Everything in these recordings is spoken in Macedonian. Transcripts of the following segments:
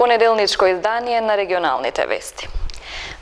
понеделничко издание на регионалните вести.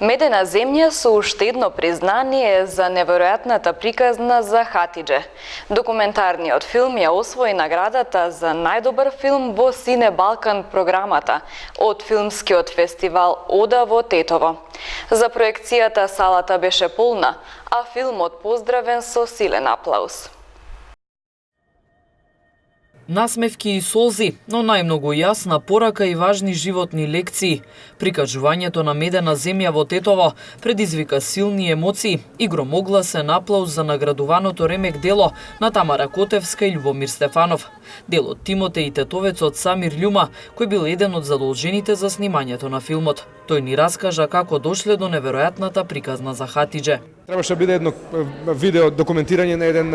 Медена земја со уште едно признание за неверојатната приказна за Хатидже. Документарниот филм ја освои наградата за најдобар филм во Сине Балкан програмата од филмскиот фестивал Ода во Тетово. За проекцијата салата беше полна, а филмот поздравен со силен аплауз. Насмевки и солзи, но најмногу јасна порака и важни животни лекции. Прикажувањето на Медена земја во Тетово предизвика силни емоции и громогласен аплауз за наградуваното ремек дело на Тамара Котевска и Љубомир Стефанов. Дел од Тимотеј Тетовецот Самир Љума, кој бил еден од задолжените за снимањето на филмот. Тој ни раскажа како дошле до неверојатната приказна за Хатидже. Требаше да биде едно видео документирање на еден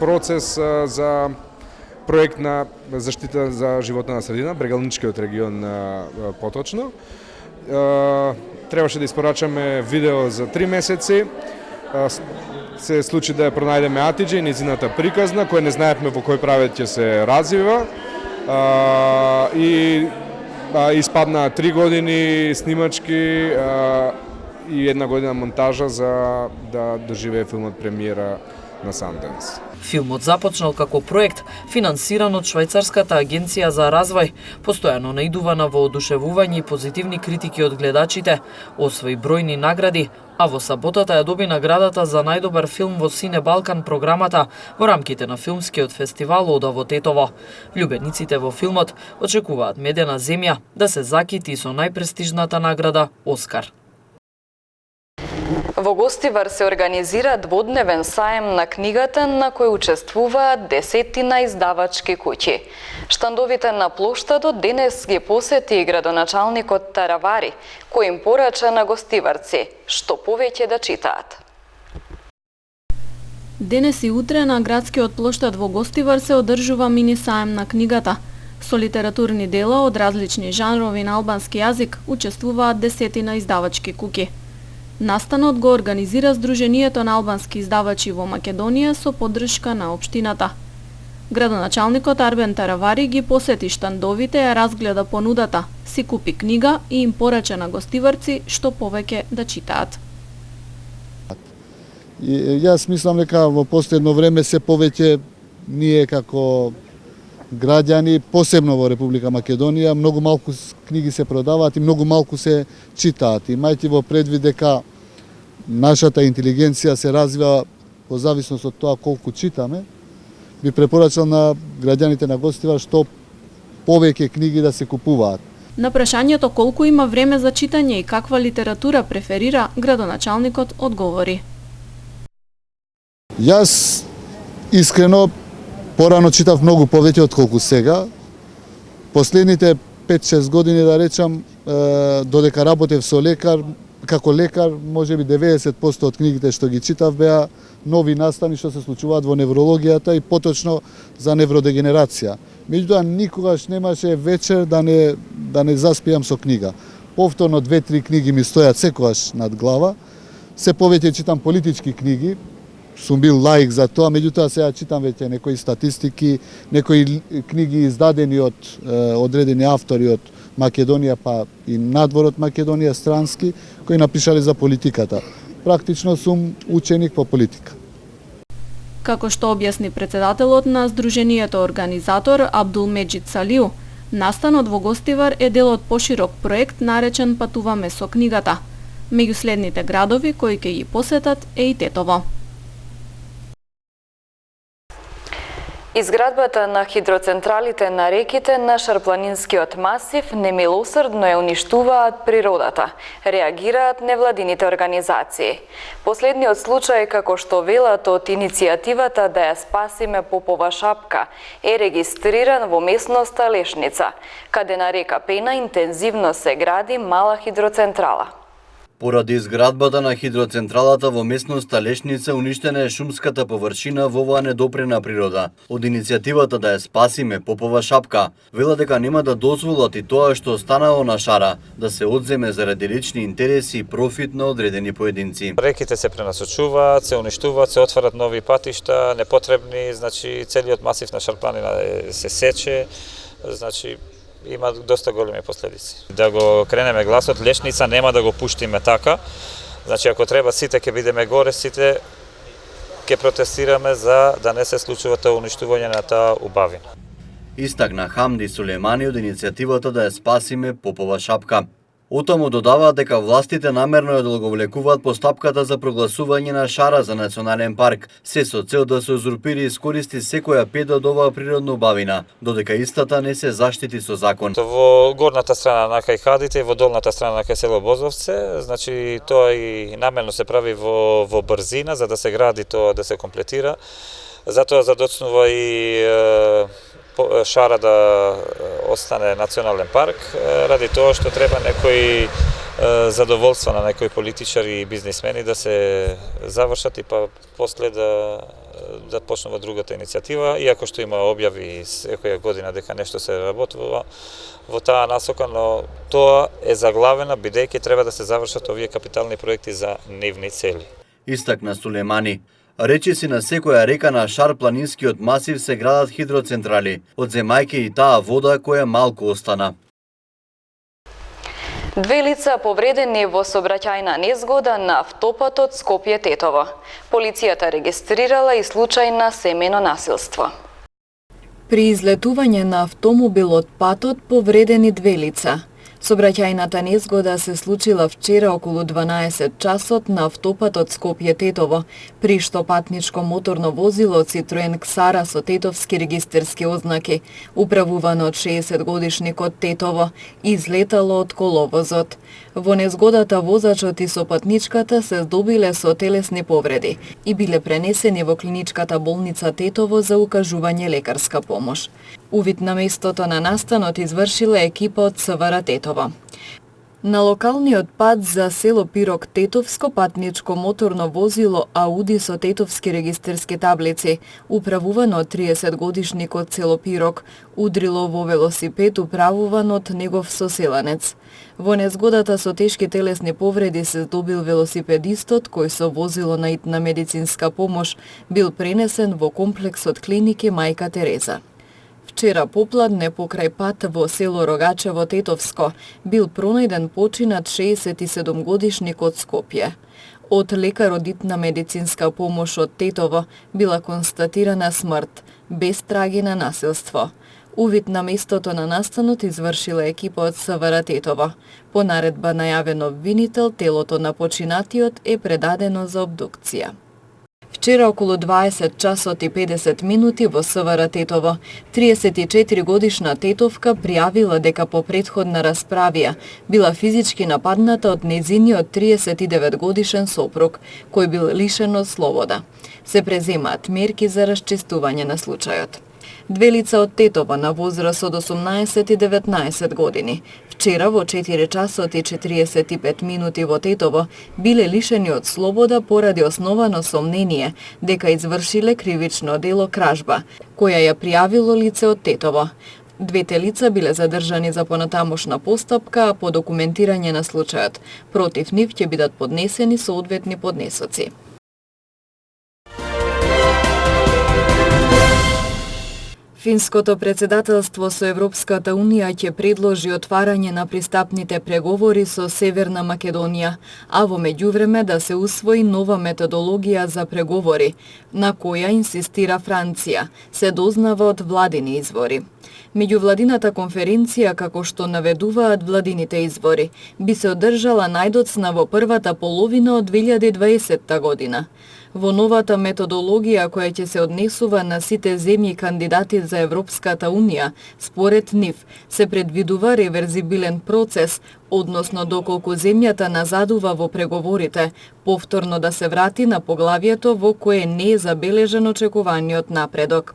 процес за проект на заштита за животна средина, Брегалничкиот регион поточно. Требаше да испорачаме видео за 3 месеци. Се случи да ја пронајдеме Атидже и низината приказна, која не знаевме во кој правец ќе се развива. И испадна 3 години снимачки и 1 година монтажа за да доживее филмот премиера на Санденс. Филмот започнал како проект, финансиран од Швајцарската агенција за развој, постојано наидува на воодушевување и позитивни критики од гледачите, освои бројни награди, а во саботата ја доби наградата за најдобар филм во Сине Балкан програмата во рамките на филмскиот фестивал Ода во Тетово. Љубениците во филмот очекуваат Медена земја да се закити со најпрестижната награда Оскар. Во Гостивар се организира дводневен саем на книгата на кој учествуваат десетина издавачки куќи. Штандовите на плоштадот денес ги посети и градоначалникот Таравари, кој им порача на гостиварци што повеќе да читаат. Денес и утре на градскиот плоштад во Гостивар се одржува мини саем на книгата. Со литературни дела од различни жанрови на албански јазик учествуваат десетина издавачки куќи. Настанот го организира Сдруженијето на албански издавачи во Македонија со поддршка на општината. Градоначалникот Арбен Таравари ги посети штандовите, ја разгледа понудата, си купи книга и им порача на гостиварци што повеќе да читаат. Јас мислам дека во последно време се повеќе ние како граѓани, посебно во Република Македонија, многу малку книги се продаваат и многу малку се читаат. Имајќи во предвид дека нашата интелигенција се развива по зависност од тоа колку читаме, би препорачал на граѓаните на Гостивар што повеќе книги да се купуваат. На прашањето колку има време за читање и каква литература преферира, градоначалникот одговори. Јас искрено порано читав многу повеќе од колку сега. Последните 5-6 години, да речам, додека работев со лекар, како лекар, можеби 90% од книгите што ги читав беа нови настани што се случуваат во неврологијата и поточно за невродегенерација. Меѓутоа никогаш немаше вечер да не заспијам со книга. Повторно 2-3 книги ми стојат секогаш над глава. Се повеќе читам политички книги. Сум бил лаик за тоа, меѓутоа сега читам веќе некои статистики, некои книги издадени од одредени автори од Македонија, па и надвор од Македонија, странски, кои напишале за политиката. Практично сум ученик по политика. Како што објасни председателот на Сдруженијето организатор Абдул Меджид Салиу, настанот во Гостивар е дел од поширок проект наречен Патуваме со книгата. Меѓу следните градови кои ќе ги посетат е и Тетово. Изградбата на хидроцентралите на реките на Шарпланинскиот масив немилосрдно ја уништуваат природата, реагираат невладините организации. Последниот случај, како што велат од иницијативата да ја спасиме Попова шапка, е регистриран во местноста Лешница, каде на река Пена интензивно се гради мала хидроцентрала. Поради изградбата на хидроцентралата во местноста Лешница уништена е шумската површина во оваа недопрена природа. Од иницијативата да ја спасиме Попова шапка, вела дека нема да дозволат и тоа што останало на шара да се одземе заради лични интереси и профит на одредени поединци. Реките се пренасочуваат, се уништуваат, се отварат нови патишта, непотребни, значи целиот масив на Шарпланина се сече, значи има доста големи последици. Да го кренеме гласот, Лешница нема да го пуштиме така. Значи ако треба сите ќе бидеме горе, сите ќе протестираме за да не се случува тоа уништување на таа убавина. Истакна Хамди Сулеймани од иницијативата да ја спасиме Попова шапка. Отаму додаваат дека властите намерно ја одолговлекуваат постапката за прогласување на шара за национален парк, се со цел да се узурпира и искористи секоја педа од оваа природна убавина, додека истата не се заштити со закон. Во горната страна на кај Хадите и во долната страна на кај село Бозовце, значи тоа и намерно се прави во брзина за да се гради тоа, да се комплетира. Затоа задоцнува и шара да остане национален парк, ради тоа што треба некои задоволства на некои политичари и бизнисмени да се завршат и па после да почнува другата иницијатива, иако што има објави секоја година дека нешто се работува во таа насока, но тоа е заглавено бидејќи треба да се завршат овие капитални проекти за нивни цели. Истакна Сулеймани. Речиси на секоја река на шар планинскиот масив се градат хидроцентрали, одземајќи и таа вода која малку остана. 2 лица повредени во сообраќајна незгода на автопатот Скопје-Тетово. Полицијата регистрирала и случај на семејно насилство. При излетување на автомобил од патот повредени 2 лица. Сообраќајната незгода се случила вчера околу 12 часот на автопатот Скопје-Тетово, при што патничко моторно возило Citroen Ксара со тетовски регистерски ознаки, управувано од 60-годишникот Тетово, излетало од коловозот. Во незгодата возачот и сопатничката се здобиле со телесни повреди и биле пренесени во клиничката болница Тетово за укажување лекарска помош. Увид на местото на настанот извршила екипа од СВР Тетово. На локалниот пат за село Пирок Тетовско патничко моторно возило Ауди со тетовски регистерски таблици, управувано од 30-годишникот село Пирок, удрило во велосипед управуван од негов соселанец. Во незгодата со тешки телесни повреди се здобил велосипедистот кој со возило на итна медицинска помош бил пренесен во комплексот клиники Мајка Тереза. Вчера попладне покрај пат во село Рогачево Тетовско бил пронајден починат 67-годишник од Скопје. Од лекар од итна медицинска помош од Тетово била констатирана смрт, без траги на насилство. Увид на местото на настанот извршила екипа од СВР Тетово. По наредба најавен обвинител, телото на починатиот е предадено за обдукција. Вчера околу 20 часот и 50 минути во СВР Тетово, 34 годишна тетовка пријавила дека по претходна расправија била физички нападната од незиниот 39 годишен сопруг, кој бил лишен од слобода. Се преземаат мерки за расчистување на случајот. 2 лица од Тетово на возраст од 18 и 19 години вчера во 4 часот и 45 минути во Тетово биле лишени од слобода поради основано сомнение дека извршиле кривично дело кражба, која ја пријавило лице од Тетово. 2 лица биле задржани за понатамошна постапка, а по документирање на случајот против нив ќе бидат поднесени соодветни поднесоци. Финското председателство со Европската Унија ќе предложи отварање на пристапните преговори со Северна Македонија, а во меѓувреме да се усвои нова методологија за преговори, на која инсистира Франција, се дознава од владини извори. Меѓувладината конференција, како што наведуваат владините извори, би се одржала најдоцна во првата половина од 2020 година. Во новата методологија која ќе се однесува на сите земји кандидати за Европската Унија, според нив, се предвидува реверзибилен процес, односно доколку земјата назадува во преговорите, повторно да се врати на поглавието во кое не е забележан очекуваниот напредок.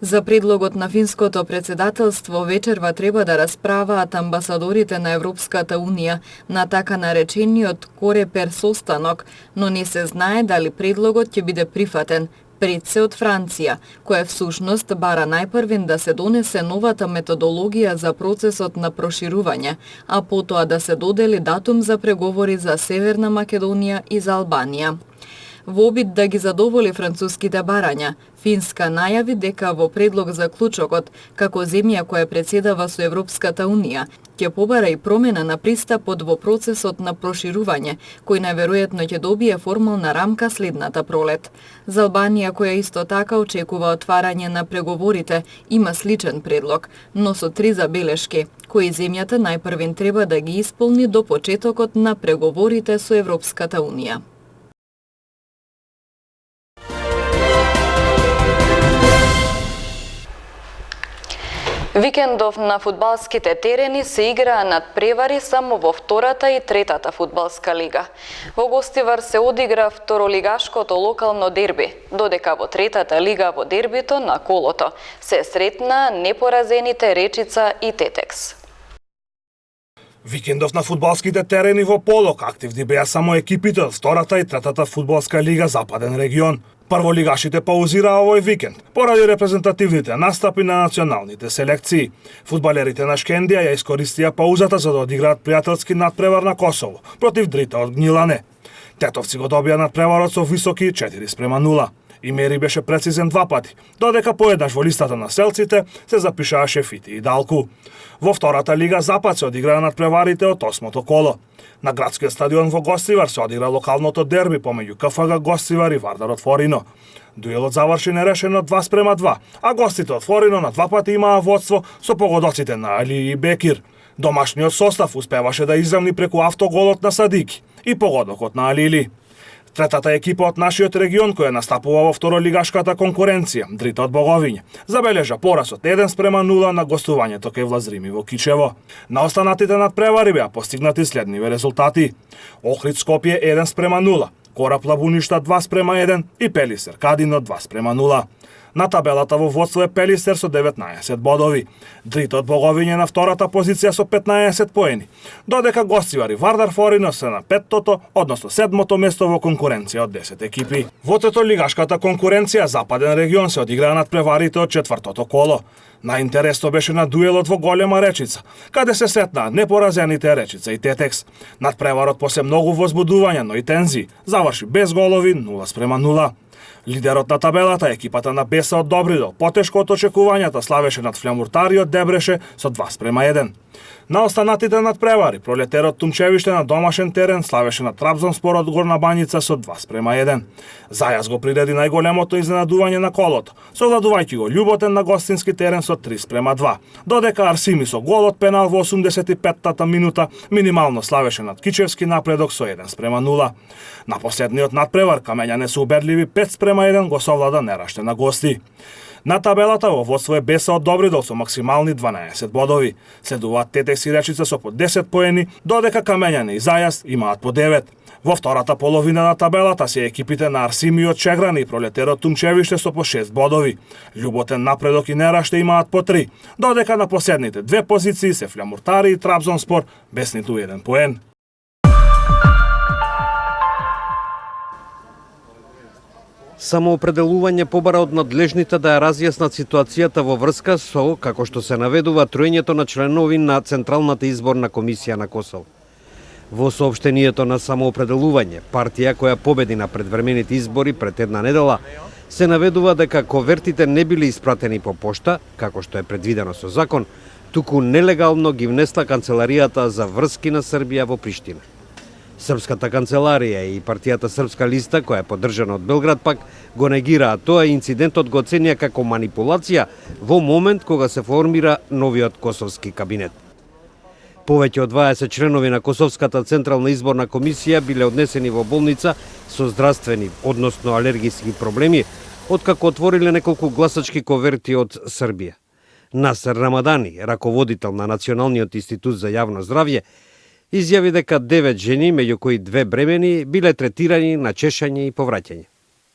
За предлогот на финското председателство вечерва треба да расправаат амбасадорите на Европската Унија на така наречениот Корепер состанок, но не се знае дали предлогот ќе биде прифатен пред се од Франција, која всушност бара најпрвен да се донесе новата методологија за процесот на проширување, а потоа да се додели датум за преговори за Северна Македонија и за Албанија. Во обид да ги задоволи француските барања, Финска најави дека во предлог за клучокот, како земја која претседава со Европската Унија, ќе побара и промена на пристапот во процесот на проширување, кој најверојатно ќе добие формална рамка следната пролет. За Албанија, која исто така очекува отварање на преговорите, има сличен предлог, но со 3 забелешки, кои земјата најпрвен треба да ги исполни до почетокот на преговорите со Европската Унија. Викендов на фудбалските терени се играа надпревари само во втората и третата фудбалска лига. Во Гостивар се одигра второлигашкото локално дерби, додека во третата лига во дербито на колото се сретна непоразените Речица и Тетекс. Викендов на фудбалските терени во Полок активни беа само екипите од втората и третата фудбалска лига Западен регион. Прволигашите паузираа овој викенд поради репрезентативните настапи на националните селекции. Фудбалерите на Шкендија ја искористија паузата за да одиграат пријателски надпревар на Косово против Дрита од Гнилане. Тетовци го добија надпреварот со високи 4:0. И Мери беше прецизен 2 пати, додека поеднаш во листата на селците се запишаа Шефити и Далку. Во втората лига Запад се одиграа надпреварите од 8-то коло. На градскиот стадион во Гостивар се одигра локалното дерби помеѓу КФГ Гостивар и Вардар од Форино. Дуелот заврши нерешено 2:2, а гостите од Форино на 2 пати имаа водство со погодоците на Али и Бекир. Домашниот состав успеваше да изравни преку автоголот на Садики и погодокот на Алили. Третата екипа од нашиот регион, која настапува во второлигашката конкуренција, Дрита од Боговиње, забележа пораз од 1:0 на гостувањето кај Влазрими во Кичево. На останатите надпревари беа постигнати следниве резултати: Охрид Скопје 1:0, Кораб Лабуништа 2:1 и Пелисер Кадино 2:0. На табелата во водство е Пелисер со 19 бодови. Дрита од Боговиње на втората позиција со 15 поени, додека Гостивар и Вардар Форино се на 5-тото, односно 7-то место во конкуренција од 10 екипи. Во третолигашката конкуренција Западен регион се одиграа надпреварите од 4-то коло. Најинтересно беше на дуелот во Голема Речица, каде се сретнаа непоразените Речица и Тетекс. Надпреварот после многу возбудувања, но и тензии, заврши без голови 0:0. Лидерот на табелата, екипата на Беса од Добридол, потешко од очекувањата славеше над Флямуртари од Дебреше со 2:1. На останатите надпревари, Пролетерот Тумчевиште на домашен терен славеше над Трабзонспор од Горна Банјица со 2:1. Зајас го приреди најголемото изненадување на колото, совладувајќи го Љуботен на гостински терен со 3:2, додека Арсими со гол од пенал во 85-тата минута минимално славеше над Кичевски напредок со 1:0. На последниот надпревар камењане со убедливи 5:1 го совлада Нераште на гости. На табелата во водство е Беса од Добридол со максимални 12 бодови. Следуваат Тетекс и Речица со по 10 поени, додека Камењане и Зајас имаат по 9. Во втората половина на табелата се екипите на Арсими од Чеграни и Пролетерот Тумчевиште со по 6 бодови. Љуботен напредок и Нераште имаат по 3, додека на последните 2 позиции се Флямуртари и Трабзонспор без ниту 1 поен. Самоопределување побара од надлежните да ја разјаснат ситуацијата во врска со, како што се наведува, троењето на членови на Централната изборна комисија на Косово. Во соопштението на самоопределување, партија која победи на предвремените избори пред една недела, се наведува дека ковертите не били испратени по пошта, како што е предвидено со закон, туку нелегално ги внесла Канцеларијата за врски на Србија во Приштина. Српската канцеларија и партијата Српска листа, која е поддржана од Белград, пак го негираа тоа и инцидентот го оценија како манипулација во момент кога се формира новиот косовски кабинет. Повеќе од 20 членови на Косовската Централна изборна комисија биле однесени во болница со здравствени, односно алергиски проблеми, откако отвориле неколку гласачки коверти од Србија. Насер Рамадани, раководител на Националниот институт за јавно здравје, изјави дека 9 жени, меѓу кои 2 бремени, биле третирани на чешање и повраќање.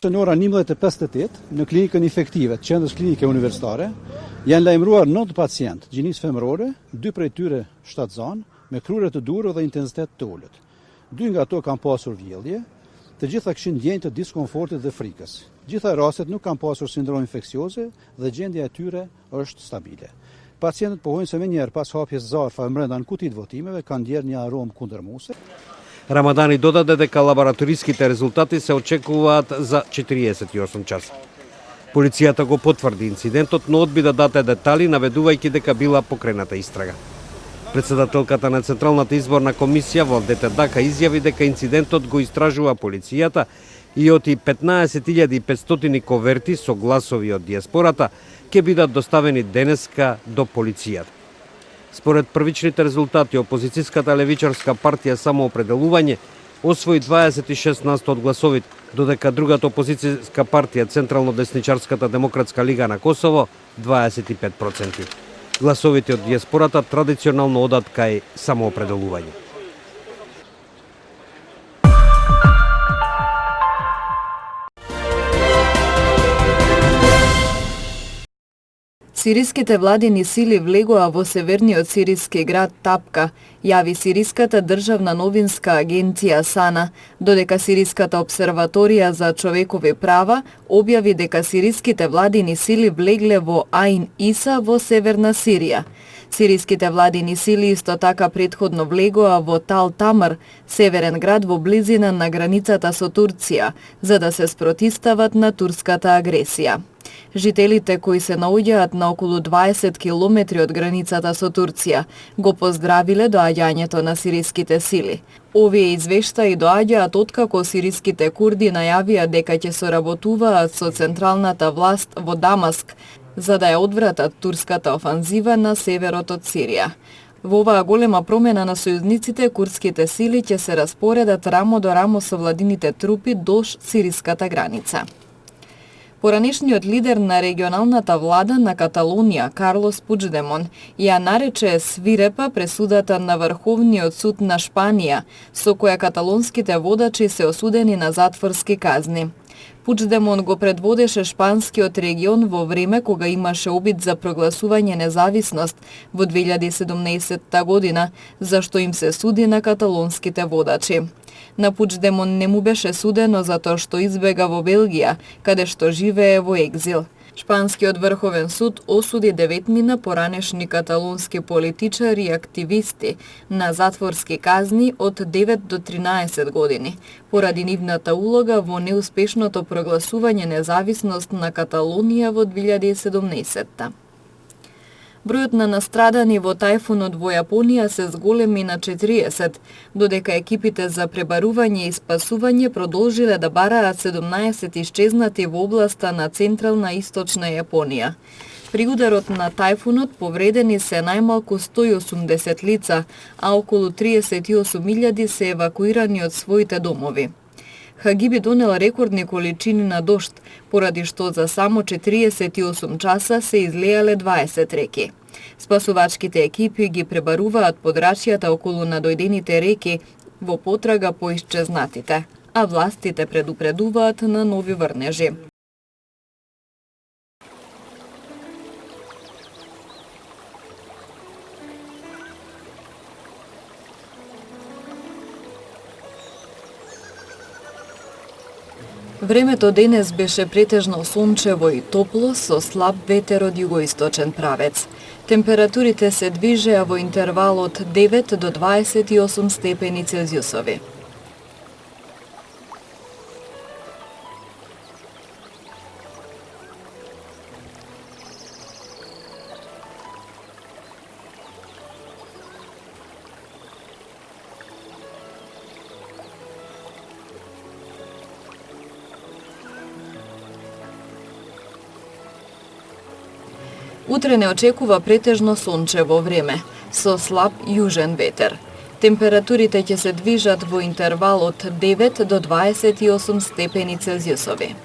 Në ora 11:58 në klinikën infektive të qendrës klinike universitare janë lajmëruar 9 pacientë gjinisë femërore, 2 prej tyre shtatzanë me krure të durë dhe intensitet të ulët. 2 nga ato kanë pasur vjellje, të gjitha kishin ndjenjë të diskomfortit dhe frikës. Gjitha rastet nuk kanë pasur sindrom infeksioze dhe gjendja e tyre është stabile. Pacientët pohojnë se menjëherë pas hapjes zarfa brenda në kutit votimeve kanë ndjerë një aromë kundërmuese. Рамадани додаде дека лабораториските резултати се очекуваат за 48 часа. Полицијата го потврди инцидентот, но одби да даде детали, наведувајќи дека била покрената истрага. Председателката на Централната изборна комисија Валдета Дака изјави дека инцидентот го истражува полицијата и оти 15.500 коверти со гласови од диаспората ќе бидат доставени денеска до полицијата. Според првичните резултати, опозицијската левичарска партија Самоопределување освои 26% од гласовите, додека другата опозицијска партија Централно-десничарската демократска лига на Косово 25%. Гласовите од диаспората традиционално одат кај Самоопределување. Сириските владини сили влегоа во северниот сириски град Тапка, јави Сириската државна новинска агенција САНА, додека Сириската обсерваторија за човекови права објави дека сириските владини сили влегле во Айн Иса во северна Сирија. Сириските владини сили исто така претходно влегоа во Тал Тамар, северен град во близина на границата со Турција, за да се спротистават на турската агресија. Жителите кои се наоѓаат на околу 20 километри од границата со Турција го поздравиле доаѓањето на сириските сили. Овие извештаи доаѓаат откако сириските курди најавија дека ќе соработуваат со централната власт во Дамаск за да ја одвратат турската офанзива на северот од Сирија. Во оваа голема промена на сојузниците, курдските сили ќе се распоредат рамо до рамо со владините трупи дож сириската граница. Поранешниот лидер на регионалната влада на Каталонија, Карлос Пучдемон, ја нарече свирепа пресудата на Врховниот суд на Шпанија, со која каталонските водачи се осудени на затворски казни. Пучдемон го предводеше шпанскиот регион во време кога имаше обид за прогласување независност во 2017 година, зашто им се суди на каталонските водачи. На Пучдемон не му беше судено затоа што избега во Белгија, каде што живее во екзил. Шпанскиот врховен суд осуди 9 поранешни каталонски политичари и активисти на затворски казни од 9 до 13 години, поради нивната улога во неуспешното прогласување независност на Каталонија во 2017. Бројот на настрадани во тајфунот во Јапонија се зголеми на 40, додека екипите за пребарување и спасување продолжиле да бараат 17 исчезнати во областа на централна и источна Јапонија. При ударот на тајфунот повредени се најмалку 180 лица, а околу 38.000 се евакуирани од своите домови. Хагиби донел рекордни количини на дожд, поради што за само 48 часа се излеале 20 реки. Спасувачките екипи ги пребаруваат подрачјата околу надојдените реки во потрага по исчезнатите, а властите предупредуваат на нови врнежи. Времето денес беше претежно сончево и топло со слаб ветер од југоисточен правец. Температурите се движеа во интервал од 9 до 28 степени Целзиусови. Утре не очекува претежно сончево време, со слаб јужен ветер. Температурите ќе се движат во интервал од 9 до 28 степени Целзиусови.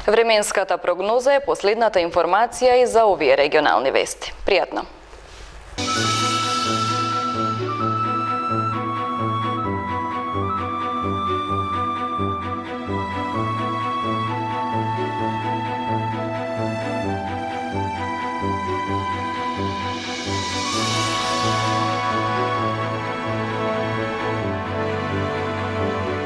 Временската прогноза е последната информација и за овие регионални вести. Пријатно!